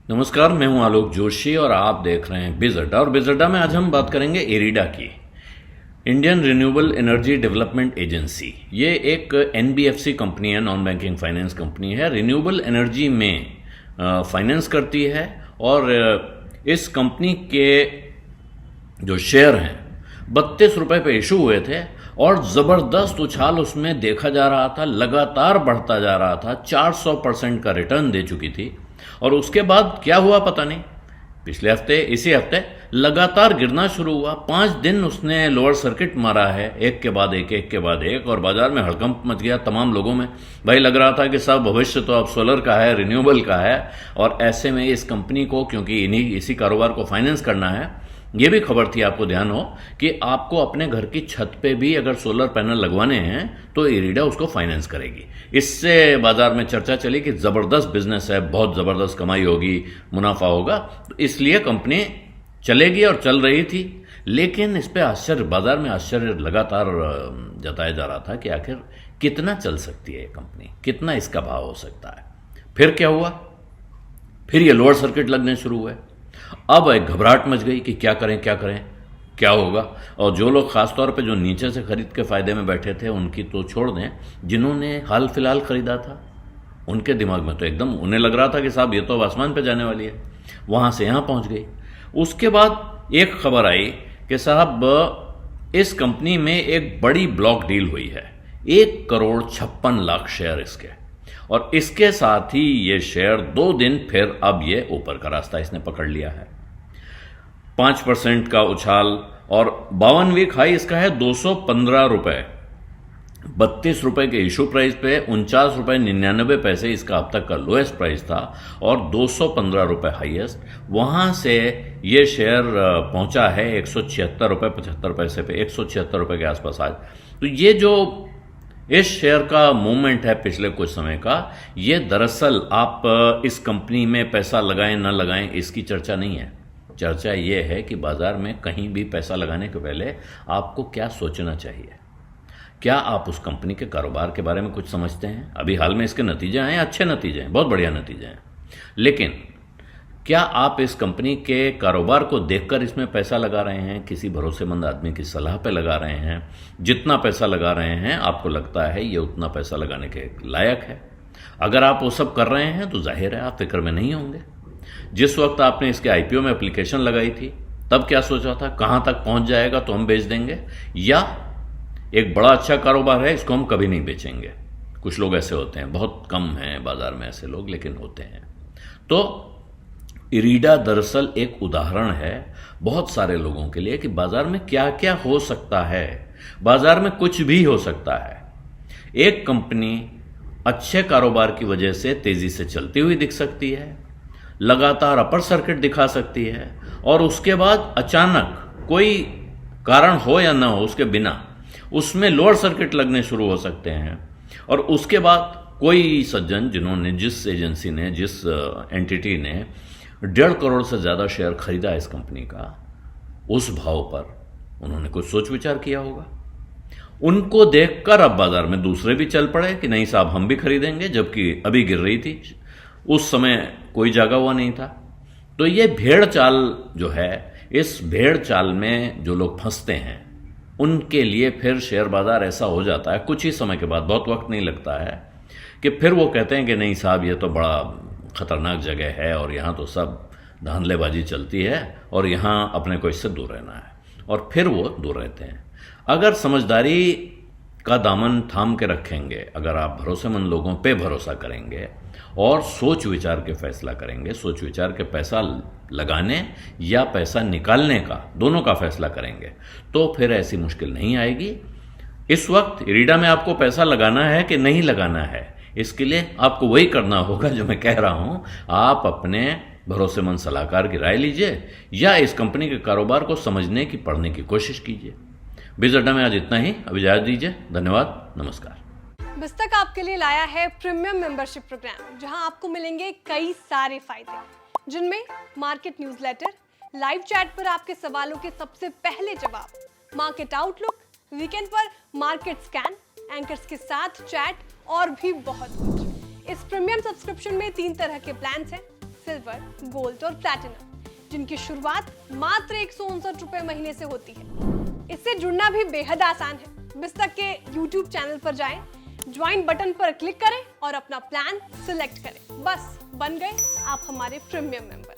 नमस्कार, मैं हूं आलोक जोशी और आप देख रहे हैं बिज अड्डा। और बिज अड्डा में आज हम बात करेंगे इरीडा की, Indian renewable energy development agency. ये एक एनबीएफसी कंपनी है, नॉन बैंकिंग फाइनेंस कंपनी है। रिन्यूएबल एनर्जी में फाइनेंस करती है और इस कंपनी के जो शेयर हैं 32 रुपए पे इशू हुए थे और ज़बरदस्त उछाल उसमें देखा जा रहा था, लगातार बढ़ता जा रहा था। 400% का रिटर्न दे चुकी थी और उसके बाद क्या हुआ पता नहीं। पिछले हफ्ते, इसी हफ्ते लगातार गिरना शुरू हुआ। 5 दिन उसने लोअर सर्किट मारा है, एक के बाद एक, एक के बाद एक, और बाजार में हड़कंप मच गया तमाम लोगों में। भाई लग रहा था कि सब भविष्य तो अब सोलर का है, रिन्यूएबल का है। और ऐसे में इस कंपनी को, क्योंकि इसी कारोबार को फाइनेंस करना है, ये भी खबर थी, आपको ध्यान हो, कि आपको अपने घर की छत पे भी अगर सोलर पैनल लगवाने हैं तो इरीडा उसको फाइनेंस करेगी। इससे बाजार में चर्चा चली कि ज़बरदस्त बिजनेस है, बहुत ज़बरदस्त कमाई होगी, मुनाफा होगा, तो इसलिए कंपनी चलेगी और चल रही थी। लेकिन इस पे बाजार में आश्चर्य लगातार जताया जा रहा था कि आखिर कितना चल सकती है ये कंपनी, कितना इसका भाव हो सकता है। फिर क्या हुआ? फिर ये लोअर सर्किट लगने शुरू हुए। अब एक घबराहट मच गई कि क्या करें, क्या करें, क्या होगा। और जो लोग खासतौर पे जो नीचे से खरीद के फायदे में बैठे थे उनकी तो छोड़ दें, जिन्होंने हाल फिलहाल खरीदा था उनके दिमाग में तो एकदम, उन्हें लग रहा था कि साहब ये तो आसमान पे जाने वाली है। वहां से यहां पहुंच गई। उसके बाद एक खबर आई कि साहब इस कंपनी में एक बड़ी ब्लॉक डील हुई है, 1,56,00,000 शेयर इसके। और इसके साथ ही ये शेयर 2 दिन फिर अब ये ऊपर का रास्ता इसने पकड़ लिया है। 5% का उछाल और 52 वीक हाई इसका है 215 रुपए। 32 रुपए के इशू प्राइस पे 49 रुपए 99 पैसे इसका अब तक का लोएस्ट प्राइस था और 215 रुपए हाईएस्ट। वहां से ये शेयर पहुंचा है 176 रुपए 75 पैसे पे, 176 रुपए के आसपास आज। तो ये जो इस शेयर का मूवमेंट है पिछले कुछ समय का, ये दरअसल आप इस कंपनी में पैसा लगाएं ना लगाएं इसकी चर्चा नहीं है। चर्चा ये है कि बाजार में कहीं भी पैसा लगाने के पहले आपको क्या सोचना चाहिए। क्या आप उस कंपनी के कारोबार के बारे में कुछ समझते हैं? अभी हाल में इसके नतीजे आए, अच्छे नतीजे हैं, बहुत बढ़िया नतीजे हैं। लेकिन क्या आप इस कंपनी के कारोबार को देखकर इसमें पैसा लगा रहे हैं? किसी भरोसेमंद आदमी की सलाह पे लगा रहे हैं? जितना पैसा लगा रहे हैं आपको लगता है ये उतना पैसा लगाने के लायक है? अगर आप वो सब कर रहे हैं तो जाहिर है आप फिक्र में नहीं होंगे। जिस वक्त आपने इसके आईपीओ में एप्लीकेशन लगाई थी तब क्या सोचा था, कहां तक पहुंच जाएगा तो हम बेच देंगे, या एक बड़ा अच्छा कारोबार है इसको हम कभी नहीं बेचेंगे। कुछ लोग ऐसे होते हैं, बहुत कम हैं बाजार में ऐसे लोग, लेकिन होते हैं। तो इरीडा दरअसल एक उदाहरण है बहुत सारे लोगों के लिए कि बाजार में क्या क्या हो सकता है। बाजार में कुछ भी हो सकता है। एक कंपनी अच्छे कारोबार की वजह से तेजी से चलती हुई दिख सकती है, लगातार अपर सर्किट दिखा सकती है, और उसके बाद अचानक कोई कारण हो या ना हो उसके बिना उसमें लोअर सर्किट लगने शुरू हो सकते हैं। और उसके बाद कोई सज्जन, जिन्होंने, जिस एजेंसी ने, जिस एंटिटी ने 1.5 करोड़ से ज्यादा शेयर खरीदा इस कंपनी का, उस भाव पर उन्होंने कुछ सोच विचार किया होगा। उनको देखकर अब बाजार में दूसरे भी चल पड़े कि नहीं साहब हम भी खरीदेंगे, जबकि अभी गिर रही थी, उस समय कोई जागा हुआ नहीं था। तो ये भेड़ चाल जो है, इस भेड़ चाल में जो लोग फंसते हैं उनके लिए फिर शेयर बाजार ऐसा हो जाता है कुछ ही समय के बाद, बहुत वक्त नहीं लगता है, कि फिर वो कहते हैं कि नहीं साहब ये तो बड़ा खतरनाक जगह है और यहाँ तो सब धांधलेबाजी चलती है और यहाँ अपने को इससे दूर रहना है, और फिर वो दूर रहते हैं। अगर समझदारी का दामन थाम के रखेंगे, अगर आप भरोसेमंद लोगों पे भरोसा करेंगे और सोच विचार के फैसला करेंगे, सोच विचार के पैसा लगाने या पैसा निकालने का, दोनों का फैसला करेंगे, तो फिर ऐसी मुश्किल नहीं आएगी। इस वक्त इरीडा में आपको पैसा लगाना है कि नहीं लगाना है, इसके लिए आपको वही करना होगा जो मैं कह रहा हूं। आप अपने भरोसेमंद सलाहकार की राय लीजिए या इस कंपनी के कारोबार को समझने की, पढ़ने की कोशिश कीजिए। बिज अड्डा में आज इतना ही। अब इजाजत दीजिए। धन्यवाद, नमस्कार। बिस्तक आपके लिए लाया है प्रीमियम मेंबरशिप प्रोग्राम, जहां आपको मिलेंगे कई सारे फायदे, जिनमें मार्केट न्यूज़लेटर, लाइव चैट पर आपके सवालों के सबसे पहले जवाब, मार्केट आउटलुक, वीकेंड पर मार्केट स्कैन, एंकर्स के साथ चैट और भी बहुत कुछ। इस प्रीमियम सब्सक्रिप्शन में 3 तरह के प्लान्स हैं। सिल्वर, गोल्ड और प्लैटिनम, जिनकी शुरुआत मात्र 159 रुपए महीने से होती है। इससे जुड़ना भी बेहद आसान है। बिस्तक के YouTube चैनल पर जाएं, ज्वाइन बटन पर क्लिक करें और अपना प्लान सिलेक्ट करें। बस बन गए आप हमारे प्रीमियम मेंबर।